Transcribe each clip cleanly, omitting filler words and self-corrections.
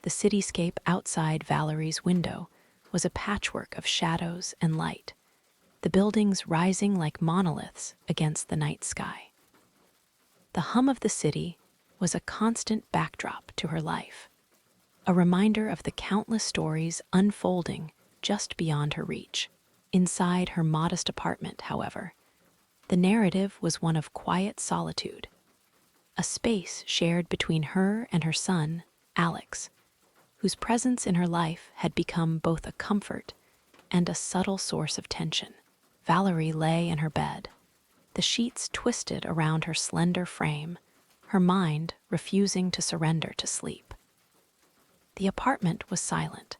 The cityscape outside Valerie's window was a patchwork of shadows and light, the buildings rising like monoliths against the night sky. The hum of the city was a constant backdrop to her life, a reminder of the countless stories unfolding just beyond her reach. Inside her modest apartment, however, the narrative was one of quiet solitude, a space shared between her and her son, Alex, whose presence in her life had become both a comfort and a subtle source of tension. Valerie lay in her bed, the sheets twisted around her slender frame, her mind refusing to surrender to sleep. The apartment was silent,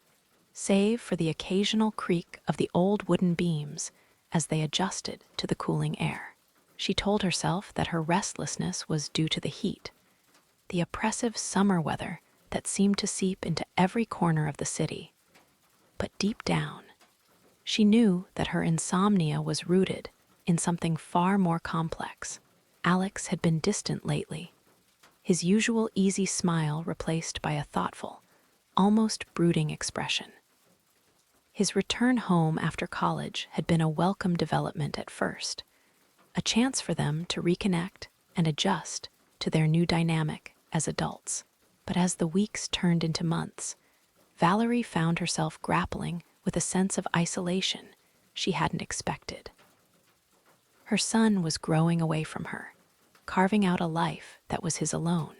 save for the occasional creak of the old wooden beams as they adjusted to the cooling air. She told herself that her restlessness was due to the heat, the oppressive summer weather that seemed to seep into every corner of the city. But deep down, she knew that her insomnia was rooted in something far more complex. Alex had been distant lately, his usual easy smile replaced by a thoughtful, almost brooding expression. His return home after college had been a welcome development at first, a chance for them to reconnect and adjust to their new dynamic as adults. But as the weeks turned into months, Valerie found herself grappling with a sense of isolation she hadn't expected. Her son was growing away from her, carving out a life that was his alone,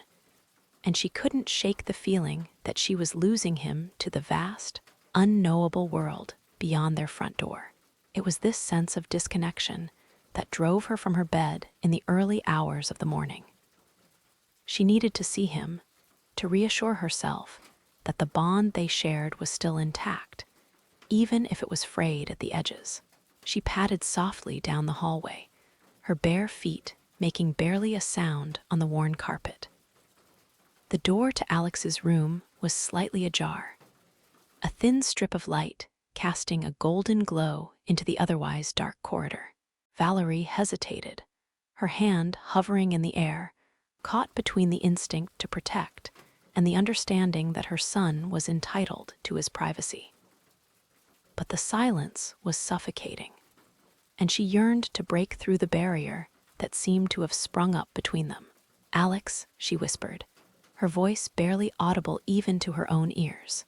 and she couldn't shake the feeling that she was losing him to the vast, unknowable world beyond their front door. It was this sense of disconnection that drove her from her bed in the early hours of the morning. She needed to see him, to reassure herself that the bond they shared was still intact, even if it was frayed at the edges. She padded softly down the hallway, her bare feet making barely a sound on the worn carpet. The door to Alex's room was slightly ajar, a thin strip of light casting a golden glow into the otherwise dark corridor. Valerie hesitated, her hand hovering in the air, caught between the instinct to protect and the understanding that her son was entitled to his privacy. But the silence was suffocating, and she yearned to break through the barrier that seemed to have sprung up between them. "Alex," she whispered, her voice barely audible even to her own ears.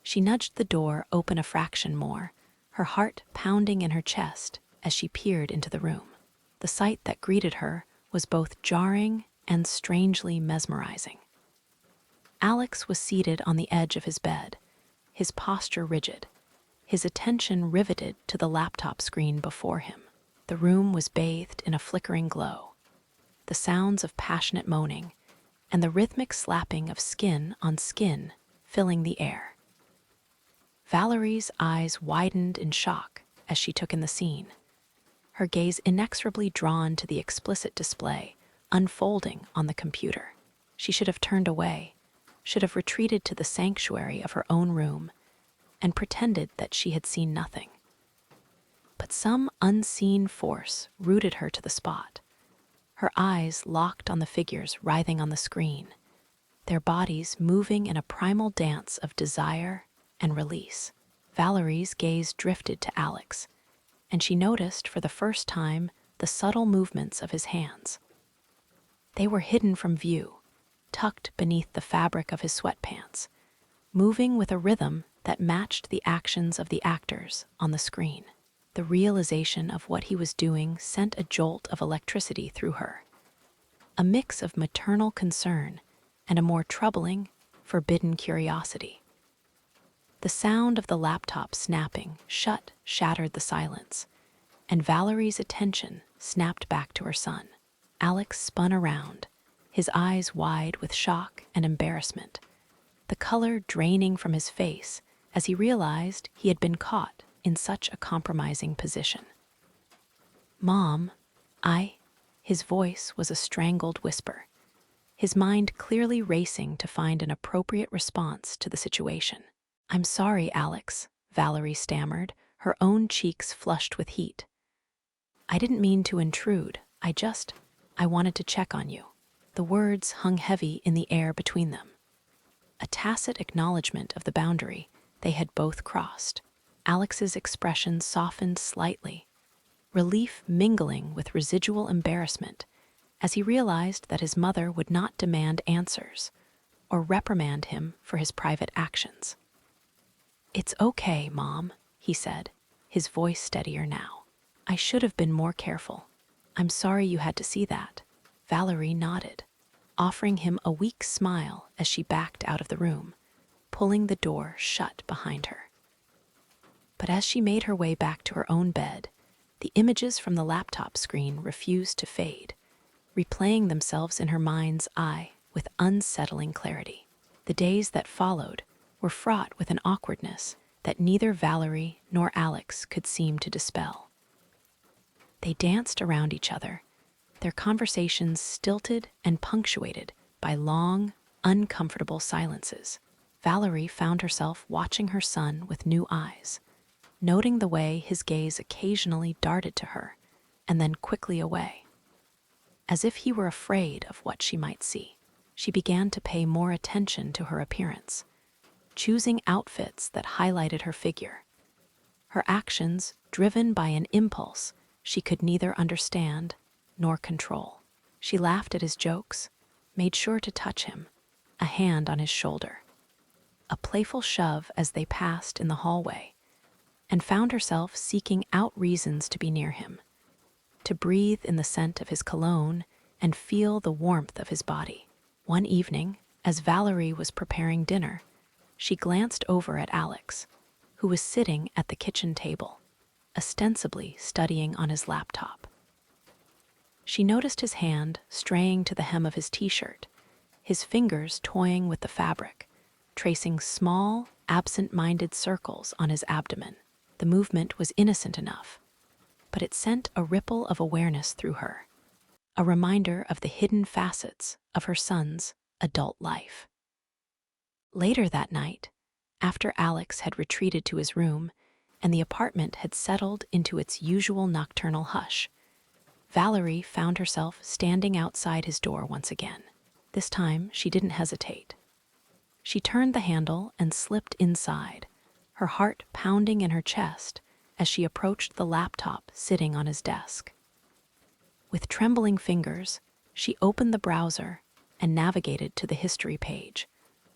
She nudged the door open a fraction more, her heart pounding in her chest as she peered into the room. The sight that greeted her was both jarring and strangely mesmerizing. Alex was seated on the edge of his bed, his posture rigid, his attention riveted to the laptop screen before him. The room was bathed in a flickering glow, the sounds of passionate moaning and the rhythmic slapping of skin on skin filling the air. Valerie's eyes widened in shock as she took in the scene, her gaze inexorably drawn to the explicit display unfolding on the computer. She should have turned away, should have retreated to the sanctuary of her own room, and pretended that she had seen nothing. But some unseen force rooted her to the spot, her eyes locked on the figures writhing on the screen, their bodies moving in a primal dance of desire and release. Valerie's gaze drifted to Alex, and she noticed for the first time the subtle movements of his hands. They were hidden from view, tucked beneath the fabric of his sweatpants, moving with a rhythm that matched the actions of the actors on the screen. The realization of what he was doing sent a jolt of electricity through her, a mix of maternal concern and a more troubling, forbidden curiosity. The sound of the laptop snapping shut shattered the silence, and Valerie's attention snapped back to her son. Alex spun around, his eyes wide with shock and embarrassment, the color draining from his face as he realized he had been caught in such a compromising position. "Mom, His voice was a strangled whisper, his mind clearly racing to find an appropriate response to the situation. "I'm sorry, Alex," Valerie stammered, her own cheeks flushed with heat. "I didn't mean to intrude. I wanted to check on you." The words hung heavy in the air between them, a tacit acknowledgement of the boundary they had both crossed. Alex's expression softened slightly, relief mingling with residual embarrassment as he realized that his mother would not demand answers or reprimand him for his private actions. "It's okay, Mom," he said, his voice steadier now. "I should have been more careful. I'm sorry you had to see that." Valerie nodded, offering him a weak smile as she backed out of the room, pulling the door shut behind her. But as she made her way back to her own bed, the images from the laptop screen refused to fade, replaying themselves in her mind's eye with unsettling clarity. The days that followed were fraught with an awkwardness that neither Valerie nor Alex could seem to dispel. They danced around each other, their conversations stilted and punctuated by long, uncomfortable silences. Valerie found herself watching her son with new eyes, noting the way his gaze occasionally darted to her and then quickly away. As if he were afraid of what she might see, she began to pay more attention to her appearance, choosing outfits that highlighted her figure. Her actions driven by an impulse she could neither understand nor control. She laughed at his jokes, made sure to touch him, a hand on his shoulder, a playful shove as they passed in the hallway, and found herself seeking out reasons to be near him, to breathe in the scent of his cologne and feel the warmth of his body. One evening, as Valerie was preparing dinner, she glanced over at Alex, who was sitting at the kitchen table, ostensibly studying on his laptop. She noticed his hand straying to the hem of his t-shirt, his fingers toying with the fabric, tracing small, absent-minded circles on his abdomen. The movement was innocent enough, but it sent a ripple of awareness through her, a reminder of the hidden facets of her son's adult life. Later that night, after Alex had retreated to his room and the apartment had settled into its usual nocturnal hush, Valerie found herself standing outside his door once again. This time, she didn't hesitate. She turned the handle and slipped inside, her heart pounding in her chest as she approached the laptop sitting on his desk. With trembling fingers, she opened the browser and navigated to the history page,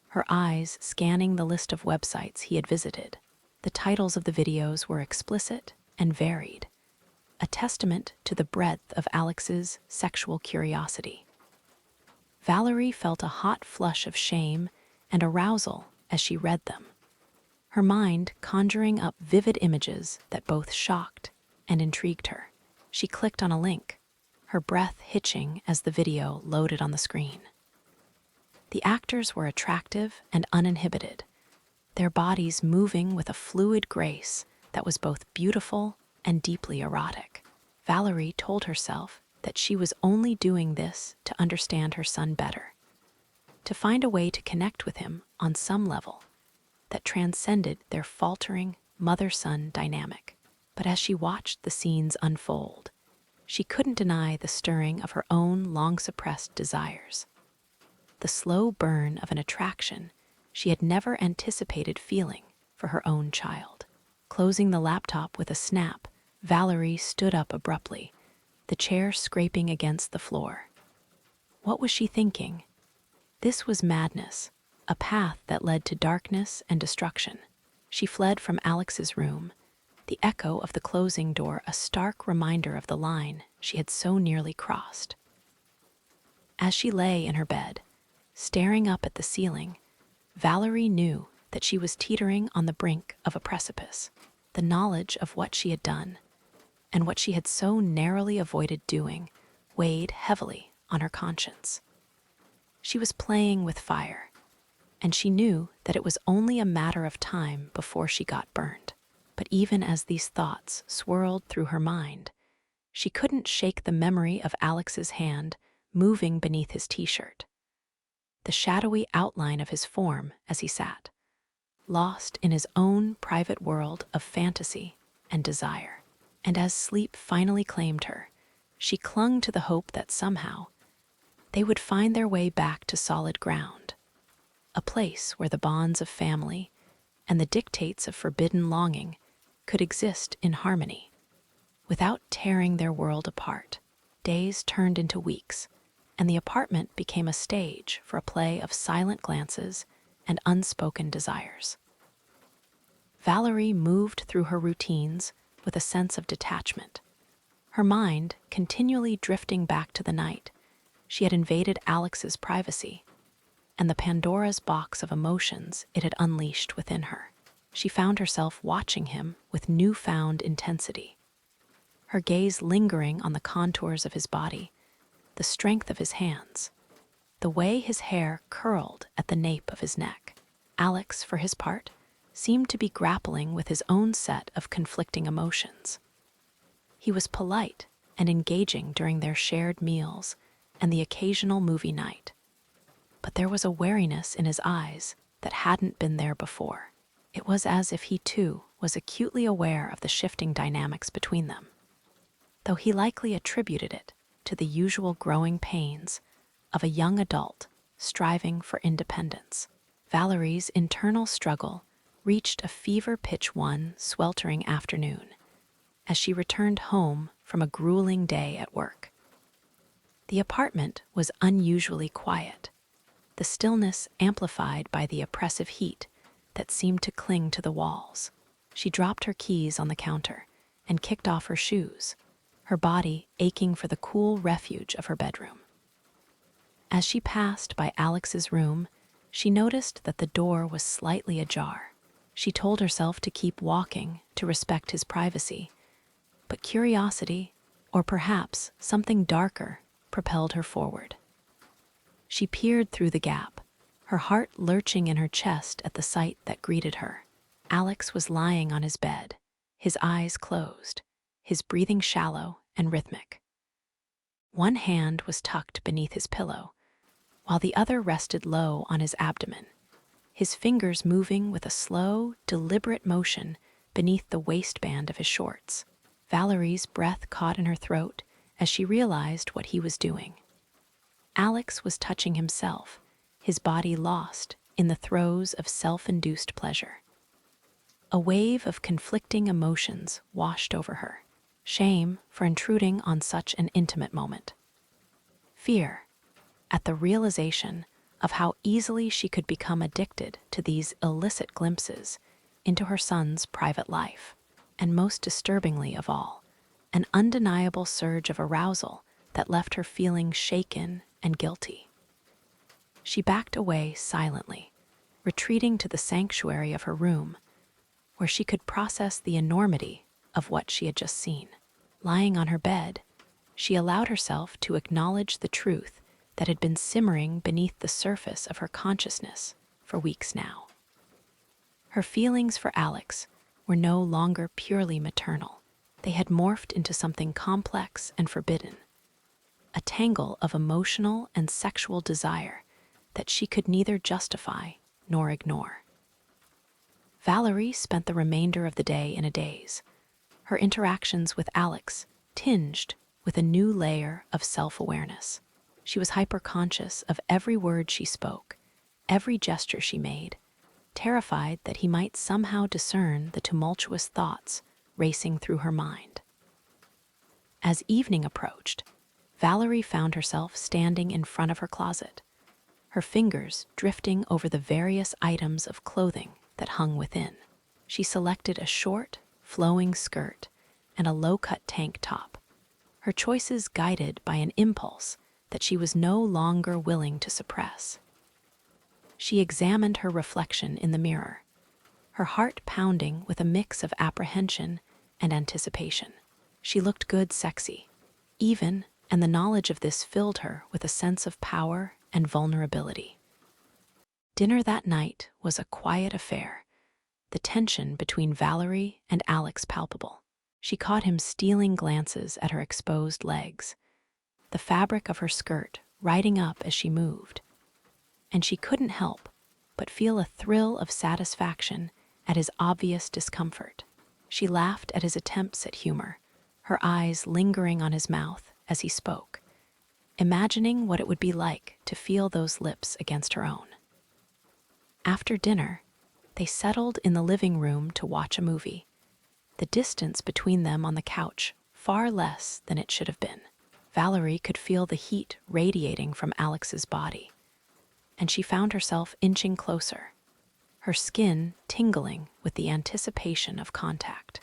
her eyes scanning the list of websites he had visited. The titles of the videos were explicit and varied, a testament to the breadth of Alex's sexual curiosity. Valerie felt a hot flush of shame and arousal as she read them, her mind conjuring up vivid images that both shocked and intrigued her. She clicked on a link, her breath hitching as the video loaded on the screen. The actors were attractive and uninhibited, their bodies moving with a fluid grace that was both beautiful and deeply erotic. Valerie told herself that she was only doing this to understand her son better, to find a way to connect with him on some level that transcended their faltering mother-son dynamic. But as she watched the scenes unfold, she couldn't deny the stirring of her own long-suppressed desires, the slow burn of an attraction she had never anticipated feeling for her own child. Closing the laptop with a snap, Valerie stood up abruptly, the chair scraping against the floor. What was she thinking? This was madness, a path that led to darkness and destruction. She fled from Alex's room, the echo of the closing door a stark reminder of the line she had so nearly crossed. As she lay in her bed, staring up at the ceiling, Valerie knew that she was teetering on the brink of a precipice. The knowledge of what she had done, and what she had so narrowly avoided doing, weighed heavily on her conscience. She was playing with fire, and she knew that it was only a matter of time before she got burned. But even as these thoughts swirled through her mind, she couldn't shake the memory of Alex's hand moving beneath his t-shirt, the shadowy outline of his form as he sat, lost in his own private world of fantasy and desire. And as sleep finally claimed her, she clung to the hope that somehow they would find their way back to solid ground, a place where the bonds of family and the dictates of forbidden longing could exist in harmony, without tearing their world apart. Days turned into weeks, and the apartment became a stage for a play of silent glances and unspoken desires. Valerie moved through her routines with a sense of detachment, her mind continually drifting back to the night she had invaded Alex's privacy and the Pandora's box of emotions it had unleashed within her. She found herself watching him with newfound intensity, her gaze lingering on the contours of his body, the strength of his hands, the way his hair curled at the nape of his neck. Alex, for his part, seemed to be grappling with his own set of conflicting emotions. He was polite and engaging during their shared meals and the occasional movie night, but there was a wariness in his eyes that hadn't been there before. It was as if he too was acutely aware of the shifting dynamics between them, though he likely attributed it to the usual growing pains of a young adult striving for independence. Valerie's internal struggle reached a fever-pitch one sweltering afternoon as she returned home from a grueling day at work. The apartment was unusually quiet, the stillness amplified by the oppressive heat that seemed to cling to the walls. She dropped her keys on the counter and kicked off her shoes, her body aching for the cool refuge of her bedroom. As she passed by Alex's room, she noticed that the door was slightly ajar. She told herself to keep walking to respect his privacy, but curiosity, or perhaps something darker, propelled her forward. She peered through the gap, her heart lurching in her chest at the sight that greeted her. Alex was lying on his bed, his eyes closed, his breathing shallow and rhythmic. One hand was tucked beneath his pillow, while the other rested low on his abdomen, his fingers moving with a slow, deliberate motion beneath the waistband of his shorts. Valerie's breath caught in her throat as she realized what he was doing. Alex was touching himself, his body lost in the throes of self-induced pleasure. A wave of conflicting emotions washed over her: shame for intruding on such an intimate moment, fear at the realization of how easily she could become addicted to these illicit glimpses into her son's private life, and most disturbingly of all, an undeniable surge of arousal that left her feeling shaken and guilty. She backed away silently, retreating to the sanctuary of her room, where she could process the enormity of what she had just seen. Lying on her bed, she allowed herself to acknowledge the truth that had been simmering beneath the surface of her consciousness for weeks now. Her feelings for Alex were no longer purely maternal. They had morphed into something complex and forbidden, a tangle of emotional and sexual desire that she could neither justify nor ignore. Valerie spent the remainder of the day in a daze, her interactions with Alex tinged with a new layer of self-awareness. She was hyper-conscious of every word she spoke, every gesture she made, terrified that he might somehow discern the tumultuous thoughts racing through her mind. As evening approached, Valerie found herself standing in front of her closet, her fingers drifting over the various items of clothing that hung within. She selected a short, flowing skirt and a low-cut tank top, her choices guided by an impulse that she was no longer willing to suppress. She examined her reflection in the mirror, her heart pounding with a mix of apprehension and anticipation. She looked good, sexy, even, and the knowledge of this filled her with a sense of power and vulnerability. Dinner that night was a quiet affair, the tension between Valerie and Alex palpable. She caught him stealing glances at her exposed legs, the fabric of her skirt riding up as she moved, and she couldn't help but feel a thrill of satisfaction at his obvious discomfort. She laughed at his attempts at humor, her eyes lingering on his mouth as he spoke, imagining what it would be like to feel those lips against her own. After dinner, they settled in the living room to watch a movie, the distance between them on the couch far less than it should have been. Valerie could feel the heat radiating from Alex's body, and she found herself inching closer, her skin tingling with the anticipation of contact.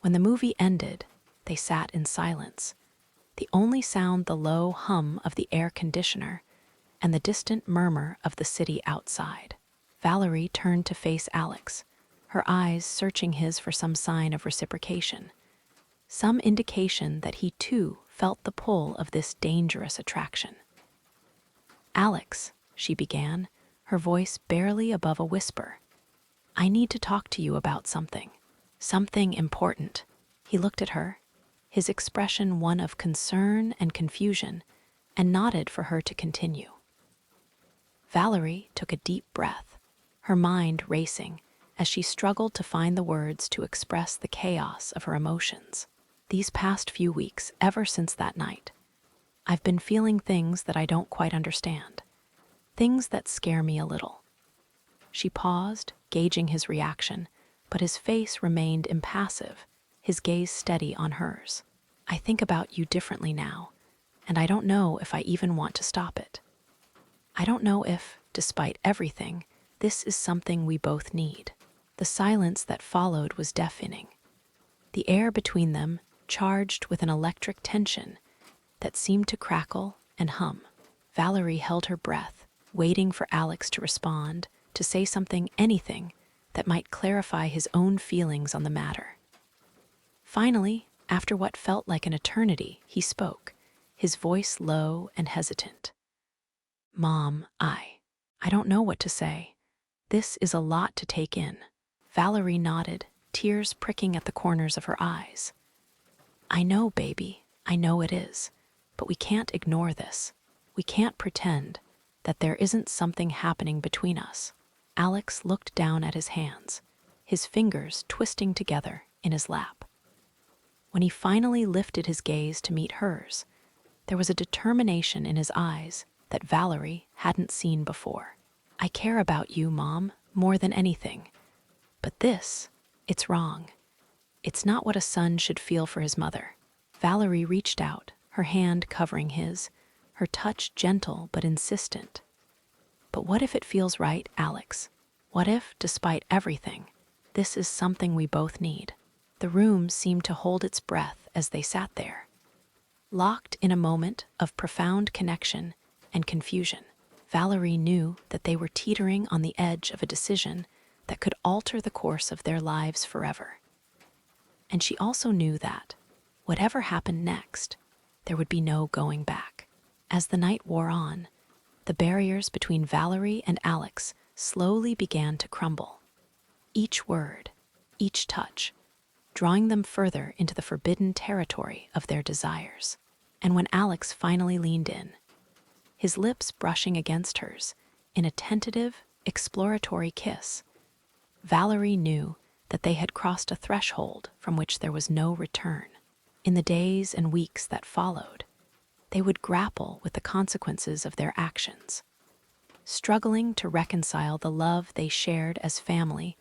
When the movie ended, they sat in silence, the only sound the low hum of the air conditioner and the distant murmur of the city outside. Valerie turned to face Alex, her eyes searching his for some sign of reciprocation, some indication that he too felt the pull of this dangerous attraction. "Alex," she began, her voice barely above a whisper, "I need to talk to you about something. Something important." He looked at her, his expression one of concern and confusion, and nodded for her to continue. Valerie took a deep breath, her mind racing as she struggled to find the words to express the chaos of her emotions. "These past few weeks, ever since that night, I've been feeling things that I don't quite understand, things that scare me a little." She paused, gauging his reaction, but his face remained impassive, his gaze steady on hers. "I think about you differently now, and I don't know if I even want to stop it. I don't know if, despite everything, this is something we both need." The silence that followed was deafening, the air between them charged with an electric tension that seemed to crackle and hum. Valerie held her breath, waiting for Alex to respond, to say something, anything, that might clarify his own feelings on the matter. Finally, after what felt like an eternity, he spoke, his voice low and hesitant. "Mom, I don't know what to say. This is a lot to take in." Valerie nodded, tears pricking at the corners of her eyes. "I know, baby, I know it is, but we can't ignore this. We can't pretend that there isn't something happening between us." Alex looked down at his hands, his fingers twisting together in his lap. When he finally lifted his gaze to meet hers, there was a determination in his eyes that Valerie hadn't seen before. "I care about you, Mom, more than anything. But this, it's wrong. It's not what a son should feel for his mother." Valerie reached out, her hand covering his, her touch gentle but insistent. "But what if it feels right, Alex? What if, despite everything, this is something we both need?" The room seemed to hold its breath as they sat there, locked in a moment of profound connection and confusion. Valerie knew that they were teetering on the edge of a decision that could alter the course of their lives forever. And she also knew that, whatever happened next, there would be no going back. As the night wore on, the barriers between Valerie and Alex slowly began to crumble. Each word, each touch, drawing them further into the forbidden territory of their desires. And when Alex finally leaned in, his lips brushing against hers in a tentative, exploratory kiss, Valerie knew that they had crossed a threshold from which there was no return. In the days and weeks that followed, they would grapple with the consequences of their actions, struggling to reconcile the love they shared as family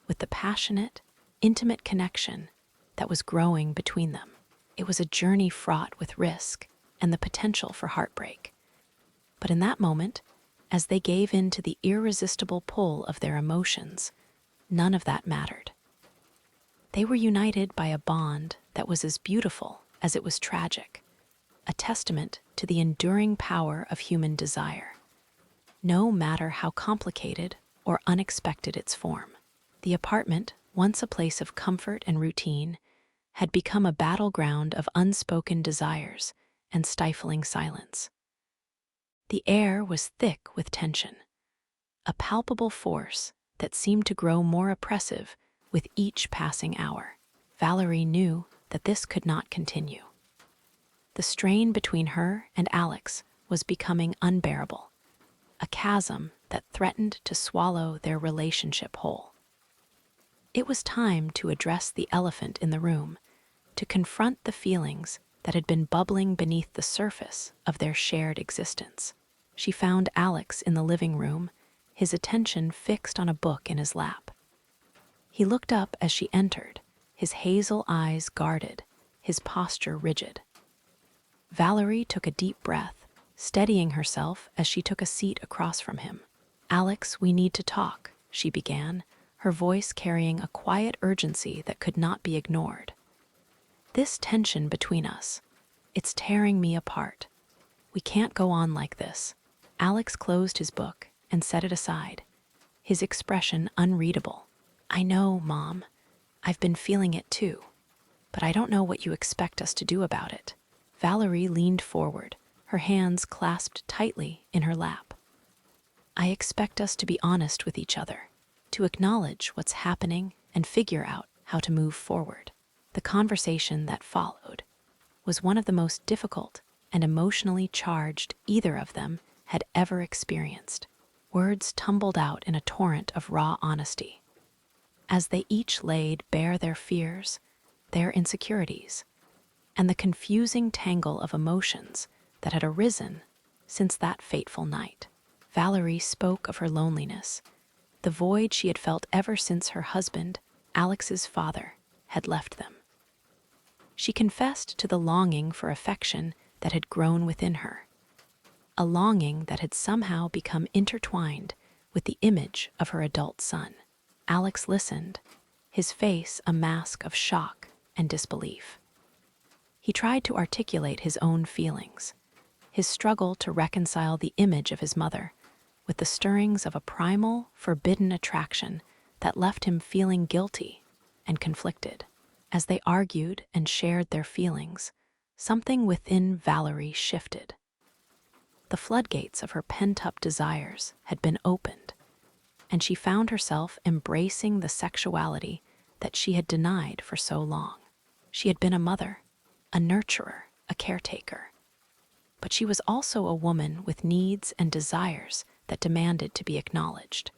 with the passionate, intimate connection that was growing between them. It was a journey fraught with risk and the potential for heartbreak. But in that moment, as they gave in to the irresistible pull of their emotions, none of that mattered. They were united by a bond that was as beautiful as it was tragic, a testament to the enduring power of human desire, no matter how complicated or unexpected its form. The apartment, once a place of comfort and routine, had become a battleground of unspoken desires and stifling silence. The air was thick with tension, a palpable force that seemed to grow more oppressive with each passing hour. Valerie knew that this could not continue. The strain between her and Alex was becoming unbearable, a chasm that threatened to swallow their relationship whole. It was time to address the elephant in the room, to confront the feelings that had been bubbling beneath the surface of their shared existence. She found Alex in the living room, his attention fixed on a book in his lap. He looked up as she entered, his hazel eyes guarded, his posture rigid. Valerie took a deep breath, steadying herself as she took a seat across from him. "Alex, we need to talk," she began, her voice carrying a quiet urgency that could not be ignored. "This tension between us, it's tearing me apart. We can't go on like this." Alex closed his book and set it aside, his expression unreadable. "I know, Mom. I've been feeling it too. But I don't know what you expect us to do about it." Valerie leaned forward, her hands clasped tightly in her lap. "I expect us to be honest with each other, to acknowledge what's happening and figure out how to move forward." The conversation that followed was one of the most difficult and emotionally charged either of them had ever experienced. Words tumbled out in a torrent of raw honesty, as they each laid bare their fears, their insecurities, and the confusing tangle of emotions that had arisen since that fateful night. Valerie spoke of her loneliness, the void she had felt ever since her husband, Alex's father, had left them. She confessed to the longing for affection that had grown within her, a longing that had somehow become intertwined with the image of her adult son. Alex listened, his face a mask of shock and disbelief. He tried to articulate his own feelings, his struggle to reconcile the image of his mother with the stirrings of a primal, forbidden attraction that left him feeling guilty and conflicted. As they argued and shared their feelings, something within Valerie shifted. The floodgates of her pent-up desires had been opened, and she found herself embracing the sexuality that she had denied for so long. She had been a mother, a nurturer, a caretaker. But she was also a woman with needs and desires that demanded to be acknowledged.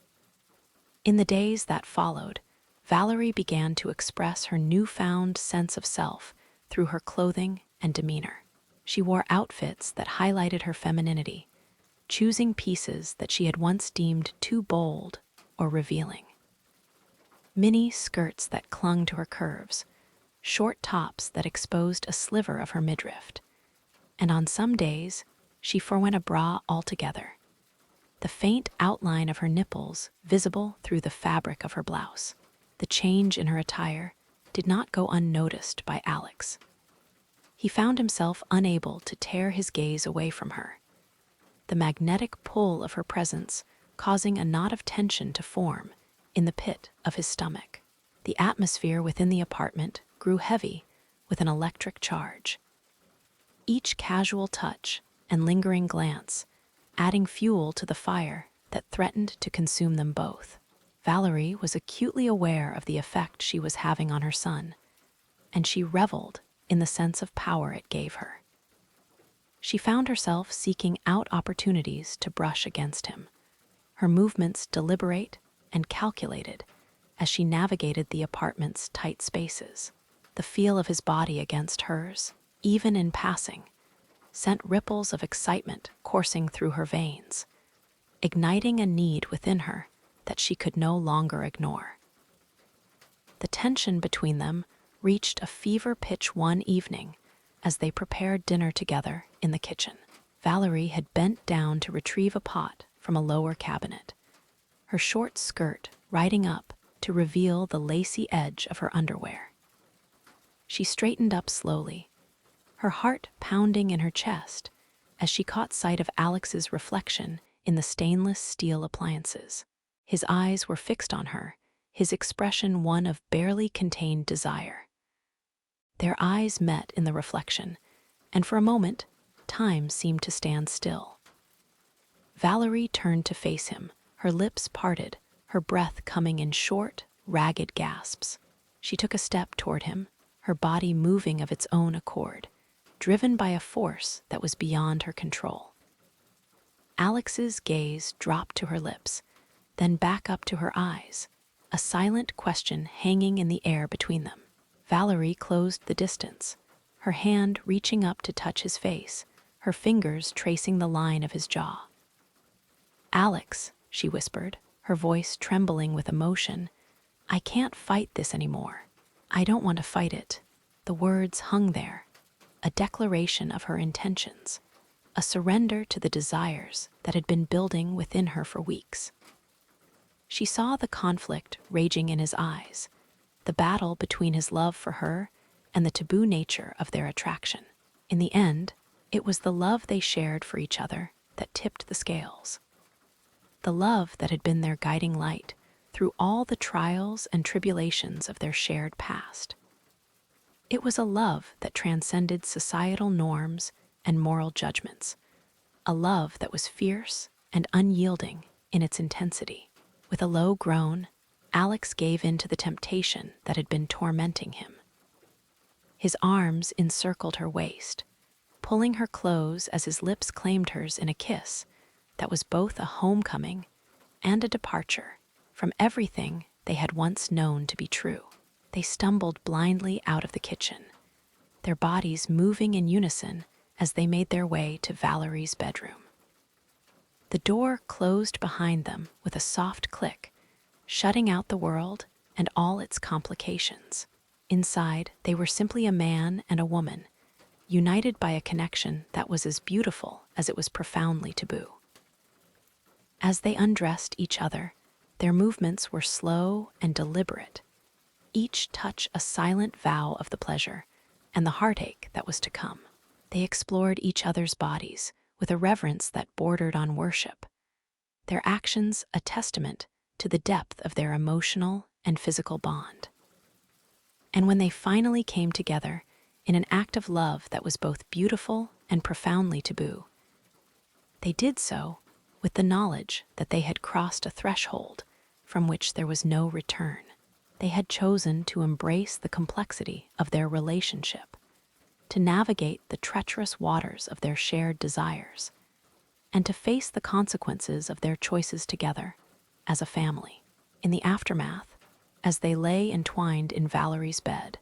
In the days that followed, Valerie began to express her newfound sense of self through her clothing and demeanor. She wore outfits that highlighted her femininity, choosing pieces that she had once deemed too bold or revealing. Mini skirts that clung to her curves, short tops that exposed a sliver of her midriff, and on some days, she forewent a bra altogether, the faint outline of her nipples visible through the fabric of her blouse. The change in her attire did not go unnoticed by Alex. He found himself unable to tear his gaze away from her, the magnetic pull of her presence causing a knot of tension to form in the pit of his stomach. The atmosphere within the apartment grew heavy with an electric charge, each casual touch and lingering glance adding fuel to the fire that threatened to consume them both. Valerie was acutely aware of the effect she was having on her son, and she reveled in the sense of power it gave her. She found herself seeking out opportunities to brush against him, her movements deliberate and calculated as she navigated the apartment's tight spaces. The feel of his body against hers, even in passing, sent ripples of excitement coursing through her veins, igniting a need within her that she could no longer ignore. The tension between them reached a fever pitch one evening as they prepared dinner together in the kitchen. Valerie had bent down to retrieve a pot from a lower cabinet, her short skirt riding up to reveal the lacy edge of her underwear. She straightened up slowly, her heart pounding in her chest as she caught sight of Alex's reflection in the stainless steel appliances. His eyes were fixed on her, his expression one of barely contained desire. Their eyes met in the reflection, and for a moment, time seemed to stand still. Valerie turned to face him, her lips parted, her breath coming in short, ragged gasps. She took a step toward him, her body moving of its own accord, driven by a force that was beyond her control. Alex's gaze dropped to her lips, then back up to her eyes, a silent question hanging in the air between them. Valerie closed the distance, her hand reaching up to touch his face, her fingers tracing the line of his jaw. "Alex," she whispered, her voice trembling with emotion. "I can't fight this anymore. I don't want to fight it." The words hung there, a declaration of her intentions, a surrender to the desires that had been building within her for weeks. She saw the conflict raging in his eyes, the battle between his love for her and the taboo nature of their attraction. In the end, it was the love they shared for each other that tipped the scales. The love that had been their guiding light through all the trials and tribulations of their shared past. It was a love that transcended societal norms and moral judgments, a love that was fierce and unyielding in its intensity. With a low groan, Alex gave in to the temptation that had been tormenting him. His arms encircled her waist, pulling her close as his lips claimed hers in a kiss that was both a homecoming and a departure from everything they had once known to be true. They stumbled blindly out of the kitchen, their bodies moving in unison as they made their way to Valerie's bedroom. The door closed behind them with a soft click, shutting out the world and all its complications. Inside, they were simply a man and a woman, united by a connection that was as beautiful as it was profoundly taboo. As they undressed each other, their movements were slow and deliberate, each touch a silent vow of the pleasure and the heartache that was to come. They explored each other's bodies with a reverence that bordered on worship, their actions a testament to the depth of their emotional and physical bond. And when they finally came together in an act of love that was both beautiful and profoundly taboo, they did so with the knowledge that they had crossed a threshold from which there was no return. They had chosen to embrace the complexity of their relationship, to navigate the treacherous waters of their shared desires, and to face the consequences of their choices together as a family. In the aftermath, as they lay entwined in Valerie's bed,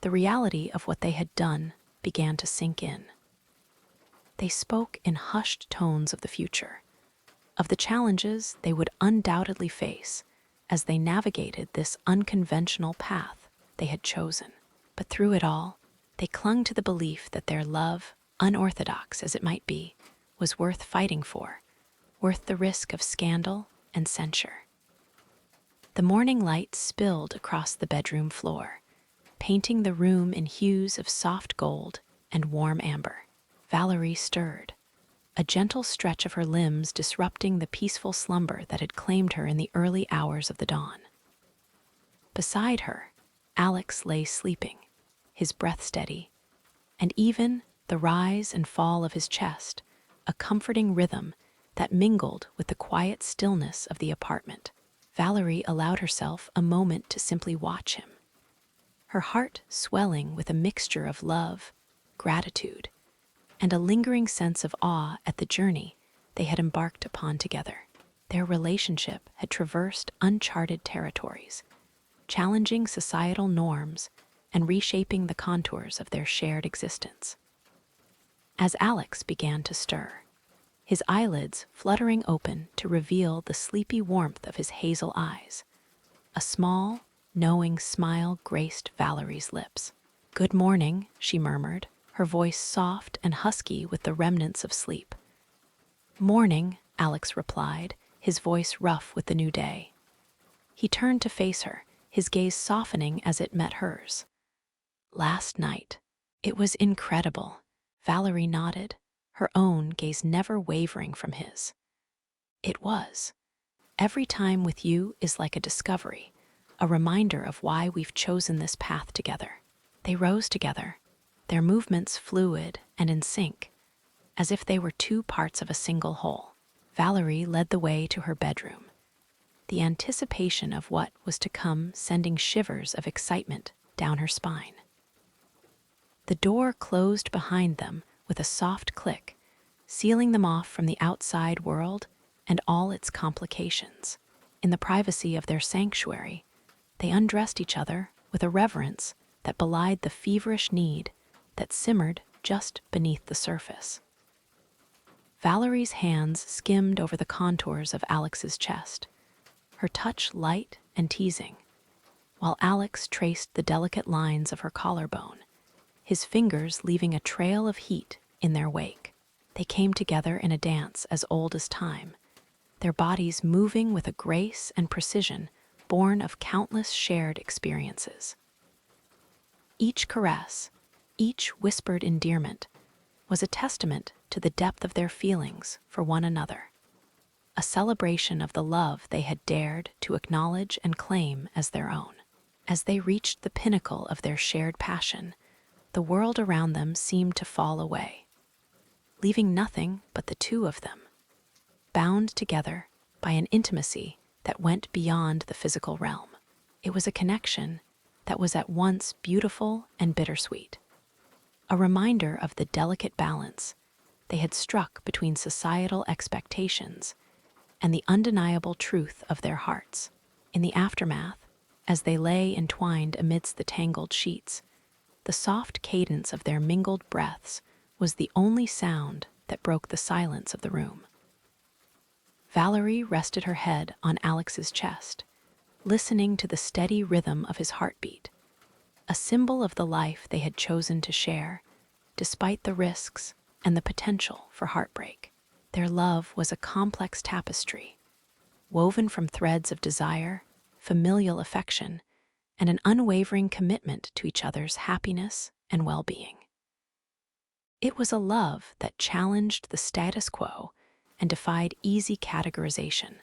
the reality of what they had done began to sink in. They spoke in hushed tones of the future, of the challenges they would undoubtedly face as they navigated this unconventional path they had chosen. But through it all, they clung to the belief that their love, unorthodox as it might be, was worth fighting for, worth the risk of scandal and censure. The morning light spilled across the bedroom floor, painting the room in hues of soft gold and warm amber. Valerie stirred, a gentle stretch of her limbs disrupting the peaceful slumber that had claimed her in the early hours of the dawn. Beside her, Alex lay sleeping, his breath steady, and even the rise and fall of his chest, a comforting rhythm that mingled with the quiet stillness of the apartment. Valerie allowed herself a moment to simply watch him, her heart swelling with a mixture of love, gratitude, and a lingering sense of awe at the journey they had embarked upon together. Their relationship had traversed uncharted territories, challenging societal norms and reshaping the contours of their shared existence. As Alex began to stir, his eyelids fluttering open to reveal the sleepy warmth of his hazel eyes, a small, knowing smile graced Valerie's lips. "Good morning," she murmured, her voice soft and husky with the remnants of sleep. "Morning," Alex replied, his voice rough with the new day. He turned to face her, his gaze softening as it met hers. "Last night, it was incredible." Valerie nodded, her own gaze never wavering from his. "It was. Every time with you is like a discovery, a reminder of why we've chosen this path together." They rose together, their movements fluid and in sync, as if they were two parts of a single whole. Valerie led the way to her bedroom, the anticipation of what was to come sending shivers of excitement down her spine. The door closed behind them with a soft click, sealing them off from the outside world and all its complications. In the privacy of their sanctuary, they undressed each other with a reverence that belied the feverish need that simmered just beneath the surface. Valerie's hands skimmed over the contours of Alex's chest, her touch light and teasing, while Alex traced the delicate lines of her collarbone, his fingers leaving a trail of heat in their wake. They came together in a dance as old as time, their bodies moving with a grace and precision born of countless shared experiences. Each caress, each whispered endearment, was a testament to the depth of their feelings for one another, a celebration of the love they had dared to acknowledge and claim as their own. As they reached the pinnacle of their shared passion, the world around them seemed to fall away, leaving nothing but the two of them, bound together by an intimacy that went beyond the physical realm. It was a connection that was at once beautiful and bittersweet, a reminder of the delicate balance they had struck between societal expectations and the undeniable truth of their hearts. In the aftermath, as they lay entwined amidst the tangled sheets, the soft cadence of their mingled breaths was the only sound that broke the silence of the room. Valerie rested her head on Alex's chest, listening to the steady rhythm of his heartbeat, a symbol of the life they had chosen to share, despite the risks and the potential for heartbreak. Their love was a complex tapestry, woven from threads of desire, familial affection, and an unwavering commitment to each other's happiness and well-being. It was a love that challenged the status quo and defied easy categorization,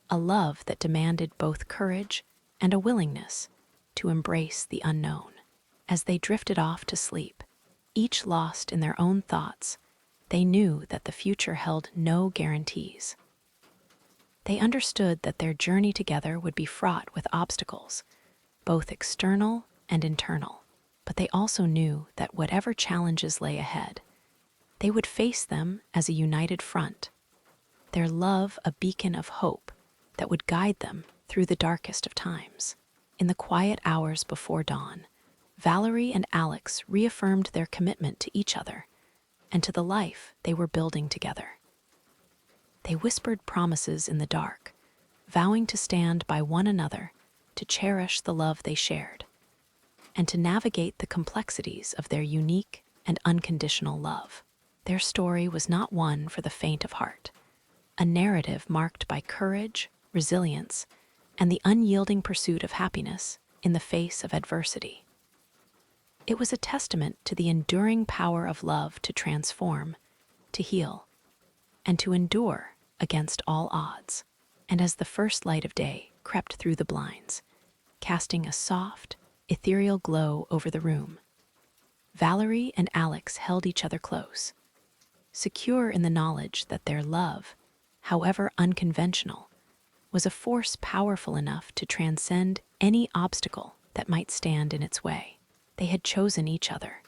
a love that demanded both courage and a willingness to embrace the unknown. As they drifted off to sleep, each lost in their own thoughts, they knew that the future held no guarantees. They understood that their journey together would be fraught with obstacles, both external and internal, but they also knew that whatever challenges lay ahead, they would face them as a united front, their love a beacon of hope that would guide them through the darkest of times. In the quiet hours before dawn, Valerie and Alex reaffirmed their commitment to each other and to the life they were building together. They whispered promises in the dark, vowing to stand by one another, to cherish the love they shared, and to navigate the complexities of their unique and unconditional love. Their story was not one for the faint of heart, a narrative marked by courage, resilience, and the unyielding pursuit of happiness in the face of adversity. It was a testament to the enduring power of love to transform, to heal, and to endure against all odds. And as the first light of day crept through the blinds, casting a soft, ethereal glow over the room, Valerie and Alex held each other close, secure in the knowledge that their love, however unconventional, was a force powerful enough to transcend any obstacle that might stand in its way. They had chosen each other,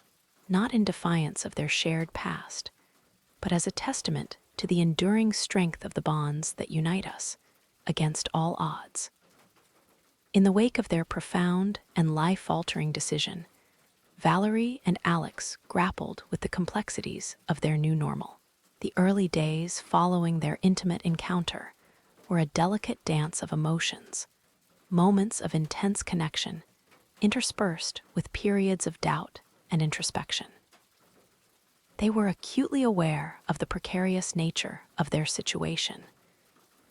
not in defiance of their shared past, but as a testament to the enduring strength of the bonds that unite us against all odds. In the wake of their profound and life-altering decision, Valerie and Alex grappled with the complexities of their new normal. The early days following their intimate encounter were a delicate dance of emotions, moments of intense connection, interspersed with periods of doubt and introspection. They were acutely aware of the precarious nature of their situation,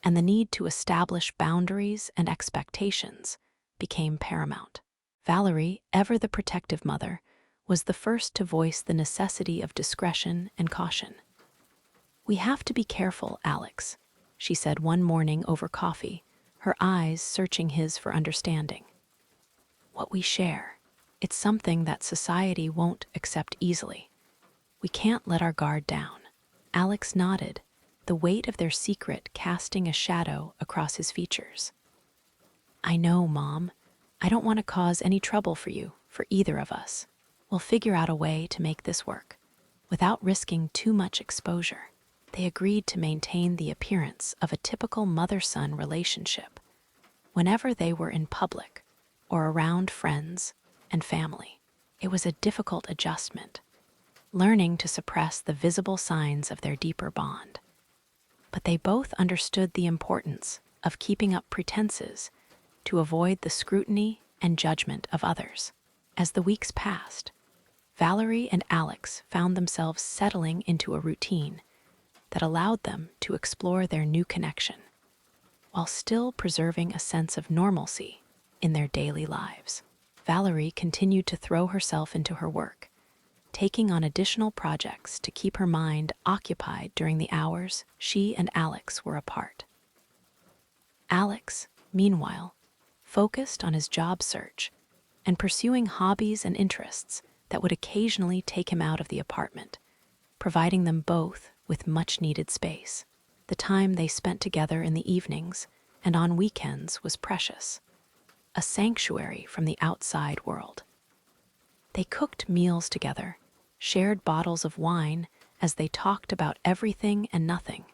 and the need to establish boundaries and expectations became paramount. Valerie, ever the protective mother, was the first to voice the necessity of discretion and caution. "We have to be careful, Alex," she said one morning over coffee, her eyes searching his for understanding. "What we share, it's something that society won't accept easily. We can't let our guard down." Alex nodded, the weight of their secret casting a shadow across his features. "I know, Mom. I don't want to cause any trouble for you, for either of us. We'll figure out a way to make this work, without risking too much exposure." They agreed to maintain the appearance of a typical mother-son relationship whenever they were in public or around friends and family. It was a difficult adjustment, learning to suppress the visible signs of their deeper bond. But they both understood the importance of keeping up pretenses to avoid the scrutiny and judgment of others. As the weeks passed, Valerie and Alex found themselves settling into a routine that allowed them to explore their new connection, while still preserving a sense of normalcy in their daily lives. Valerie continued to throw herself into her work, taking on additional projects to keep her mind occupied during the hours she and Alex were apart. Alex, meanwhile, focused on his job search and pursuing hobbies and interests that would occasionally take him out of the apartment, providing them both with much-needed space. The time they spent together in the evenings and on weekends was precious, a sanctuary from the outside world. They cooked meals together, shared bottles of wine as they talked about everything and nothing,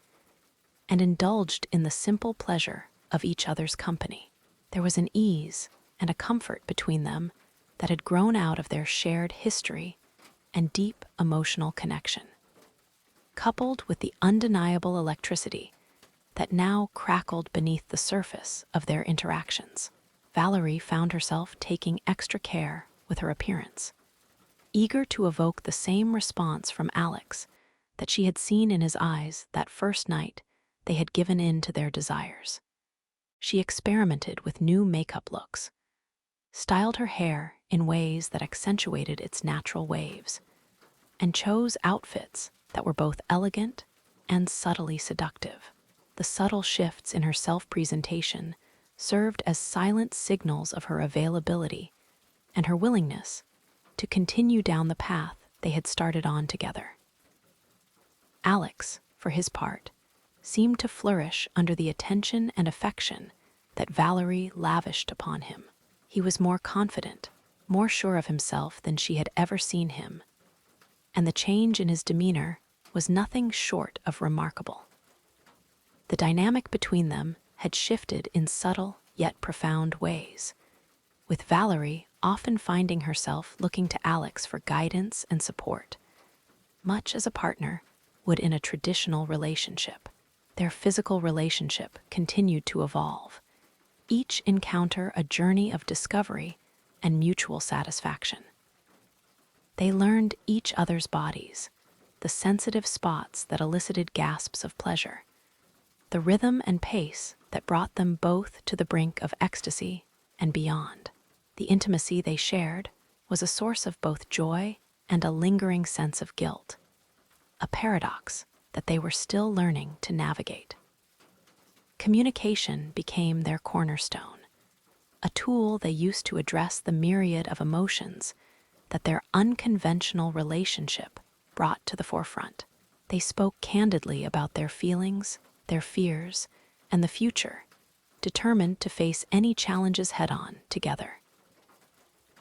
and indulged in the simple pleasure of each other's company. There was an ease and a comfort between them that had grown out of their shared history and deep emotional connection, coupled with the undeniable electricity that now crackled beneath the surface of their interactions. Valerie found herself taking extra care with her appearance, eager to evoke the same response from Alex that she had seen in his eyes that first night they had given in to their desires. She experimented with new makeup looks, styled her hair in ways that accentuated its natural waves, and chose outfits that were both elegant and subtly seductive. The subtle shifts in her self-presentation served as silent signals of her availability and her willingness to continue down the path they had started on together. Alex, for his part, seemed to flourish under the attention and affection that Valerie lavished upon him. He was more confident, more sure of himself than she had ever seen him, and the change in his demeanor was nothing short of remarkable. The dynamic between them had shifted in subtle yet profound ways, with Valerie often finding herself looking to Alex for guidance and support, much as a partner would in a traditional relationship. Their physical relationship continued to evolve, each encounter a journey of discovery and mutual satisfaction. They learned each other's bodies, the sensitive spots that elicited gasps of pleasure, the rhythm and pace that brought them both to the brink of ecstasy and beyond. The intimacy they shared was a source of both joy and a lingering sense of guilt, a paradox that they were still learning to navigate. Communication became their cornerstone, a tool they used to address the myriad of emotions that their unconventional relationship brought to the forefront. They spoke candidly about their feelings, their fears, and the future, determined to face any challenges head-on together.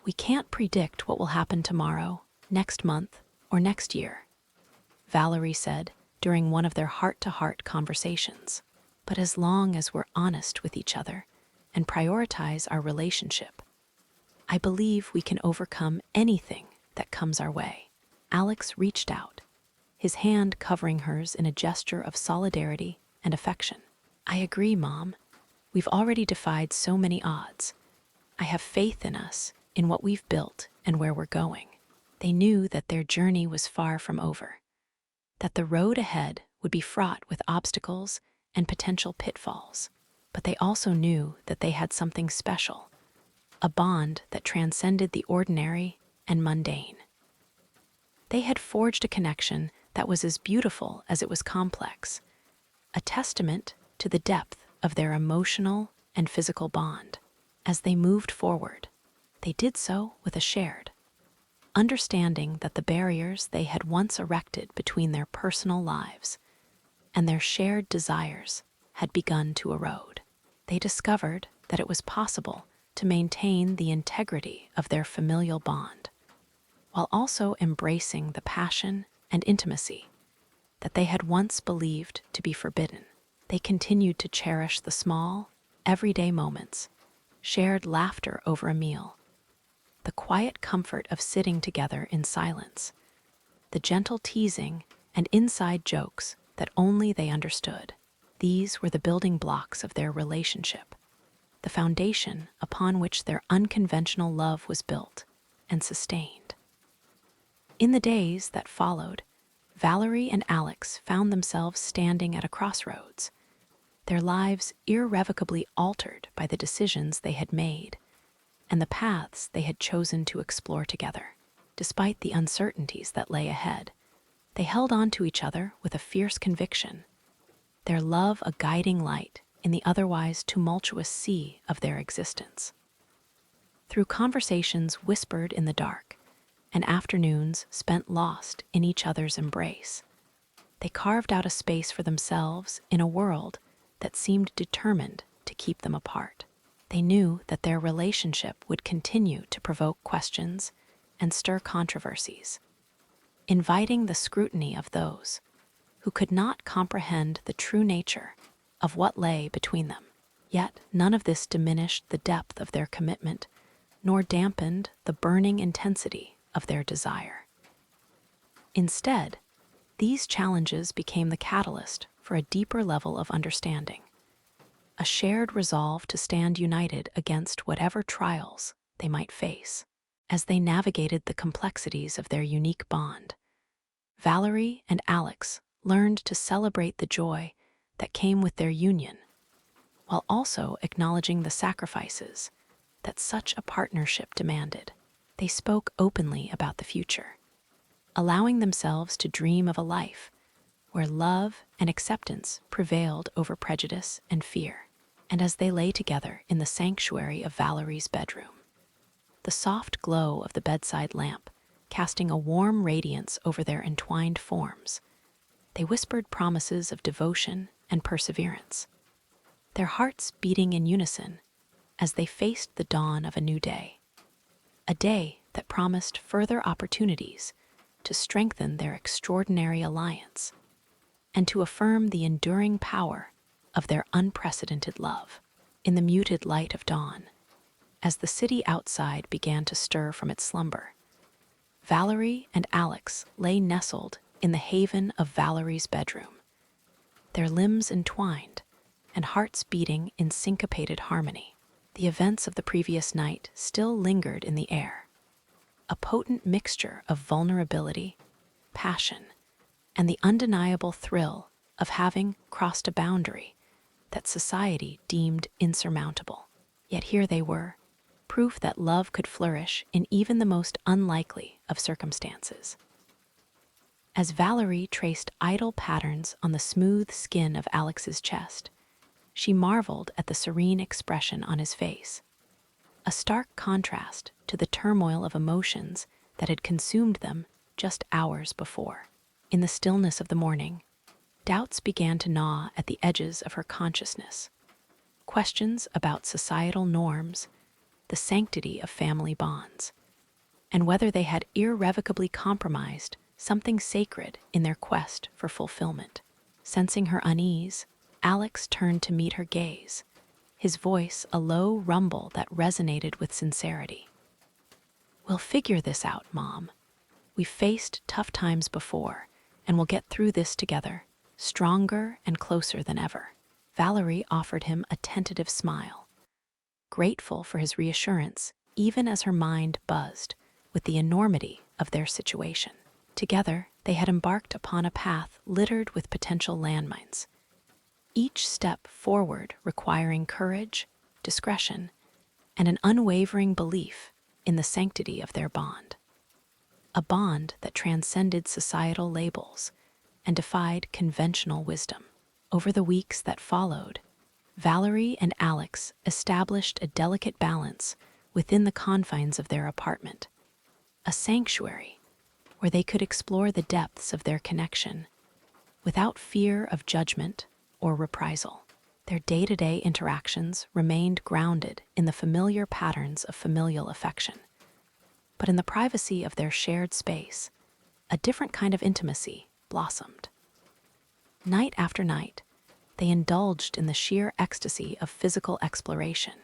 "We can't predict what will happen tomorrow, next month, or next year," Valerie said during one of their heart-to-heart conversations. "But as long as we're honest with each other and prioritize our relationship, I believe we can overcome anything that comes our way." Alex reached out, his hand covering hers in a gesture of solidarity and affection. "I agree, Mom. We've already defied so many odds. I have faith in us, in what we've built and where we're going." They knew that their journey was far from over, that the road ahead would be fraught with obstacles and potential pitfalls, but they also knew that they had something special, a bond that transcended the ordinary and mundane. They had forged a connection that was as beautiful as it was complex, a testament to the depth of their emotional and physical bond. As they moved forward, they did so with a shared understanding that the barriers they had once erected between their personal lives and their shared desires had begun to erode. They discovered that it was possible to maintain the integrity of their familial bond, while also embracing the passion and intimacy that they had once believed to be forbidden. They continued to cherish the small, everyday moments, shared laughter over a meal, the quiet comfort of sitting together in silence, the gentle teasing and inside jokes that only they understood. These were the building blocks of their relationship, the foundation upon which their unconventional love was built and sustained. In the days that followed, Valerie and Alex found themselves standing at a crossroads, their lives irrevocably altered by the decisions they had made and the paths they had chosen to explore together. Despite the uncertainties that lay ahead, they held on to each other with a fierce conviction, their love a guiding light in the otherwise tumultuous sea of their existence. Through conversations whispered in the dark and afternoons spent lost in each other's embrace, they carved out a space for themselves in a world that seemed determined to keep them apart. They knew that their relationship would continue to provoke questions and stir controversies, inviting the scrutiny of those who could not comprehend the true nature of what lay between them. Yet none of this diminished the depth of their commitment, nor dampened the burning intensity of their desire. Instead, these challenges became the catalyst for a deeper level of understanding, a shared resolve to stand united against whatever trials they might face. As they navigated the complexities of their unique bond, Valerie and Alex learned to celebrate the joy that came with their union, while also acknowledging the sacrifices that such a partnership demanded. They spoke openly about the future, allowing themselves to dream of a life where love and acceptance prevailed over prejudice and fear. And as they lay together in the sanctuary of Valerie's bedroom, the soft glow of the bedside lamp casting a warm radiance over their entwined forms, they whispered promises of devotion and perseverance, their hearts beating in unison as they faced the dawn of a new day, a day that promised further opportunities to strengthen their extraordinary alliance and to affirm the enduring power of their unprecedented love. In the muted light of dawn, as the city outside began to stir from its slumber, Valerie and Alex lay nestled in the haven of Valerie's bedroom, their limbs entwined and hearts beating in syncopated harmony. The events of the previous night still lingered in the air, a potent mixture of vulnerability, passion, and the undeniable thrill of having crossed a boundary that society deemed insurmountable. Yet here they were, proof that love could flourish in even the most unlikely of circumstances. As Valerie traced idle patterns on the smooth skin of Alex's chest, she marveled at the serene expression on his face, a stark contrast to the turmoil of emotions that had consumed them just hours before. In the stillness of the morning, doubts began to gnaw at the edges of her consciousness. Questions about societal norms, the sanctity of family bonds, and whether they had irrevocably compromised something sacred in their quest for fulfillment. Sensing her unease, Alex turned to meet her gaze, his voice a low rumble that resonated with sincerity. "We'll figure this out, Mom. We've faced tough times before, and we'll get through this together, stronger and closer than ever." Valerie offered him a tentative smile, grateful for his reassurance, even as her mind buzzed with the enormity of their situation. Together, they had embarked upon a path littered with potential landmines, each step forward requiring courage, discretion, and an unwavering belief in the sanctity of their bond. A bond that transcended societal labels and defied conventional wisdom. Over the weeks that followed, Valerie and Alex established a delicate balance within the confines of their apartment, a sanctuary where they could explore the depths of their connection without fear of judgment or reprisal. Their day-to-day interactions remained grounded in the familiar patterns of familial affection, but in the privacy of their shared space, a different kind of intimacy blossomed. Night after night, they indulged in the sheer ecstasy of physical exploration,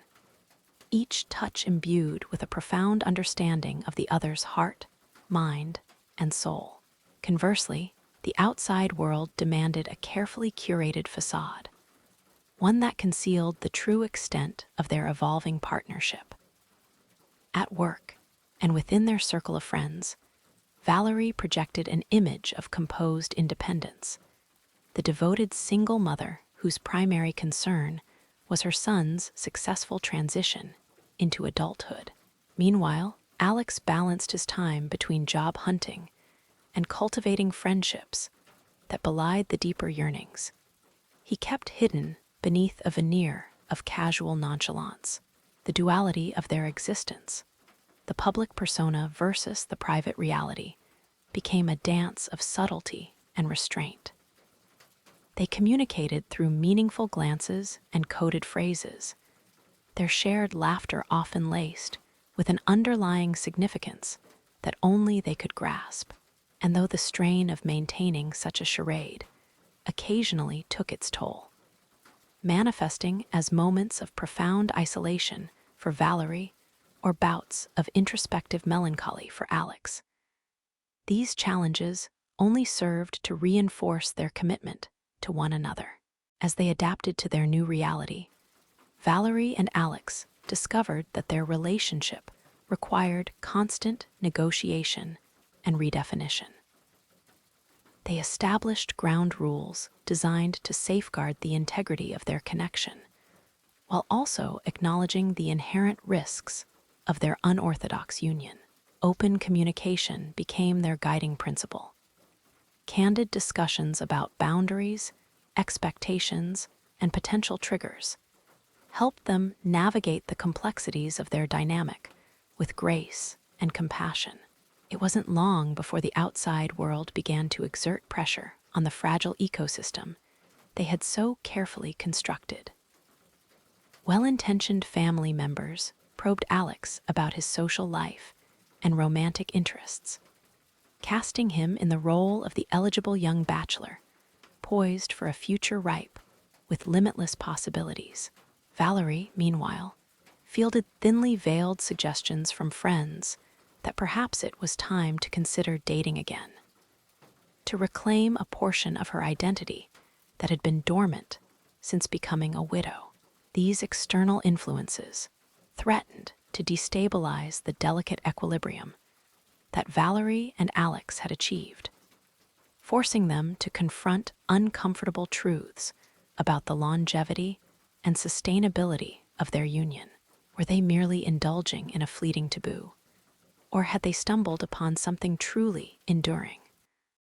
each touch imbued with a profound understanding of the other's heart, mind, and soul. Conversely, the outside world demanded a carefully curated facade, one that concealed the true extent of their evolving partnership. At work, and within their circle of friends, Valerie projected an image of composed independence, the devoted single mother whose primary concern was her son's successful transition into adulthood. Meanwhile, Alex balanced his time between job hunting and cultivating friendships that belied the deeper yearnings he kept hidden beneath a veneer of casual nonchalance. The duality of their existence, the public persona versus the private reality, became a dance of subtlety and restraint. They communicated through meaningful glances and coded phrases, their shared laughter often laced with an underlying significance that only they could grasp. And though the strain of maintaining such a charade occasionally took its toll, manifesting as moments of profound isolation for Valerie or bouts of introspective melancholy for Alex, these challenges only served to reinforce their commitment to one another. As they adapted to their new reality, Valerie and Alex discovered that their relationship required constant negotiation and redefinition. They established ground rules designed to safeguard the integrity of their connection, while also acknowledging the inherent risks of their unorthodox union. Open communication became their guiding principle. Candid discussions about boundaries, expectations, and potential triggers helped them navigate the complexities of their dynamic with grace and compassion. It wasn't long before the outside world began to exert pressure on the fragile ecosystem they had so carefully constructed. Well-intentioned family members probed Alex about his social life and romantic interests, casting him in the role of the eligible young bachelor, poised for a future ripe with limitless possibilities. Valerie, meanwhile, fielded thinly veiled suggestions from friends that perhaps it was time to consider dating again, to reclaim a portion of her identity that had been dormant since becoming a widow. These external influences threatened to destabilize the delicate equilibrium that Valerie and Alex had achieved, forcing them to confront uncomfortable truths about the longevity and sustainability of their union. Were they merely indulging in a fleeting taboo, or had they stumbled upon something truly enduring?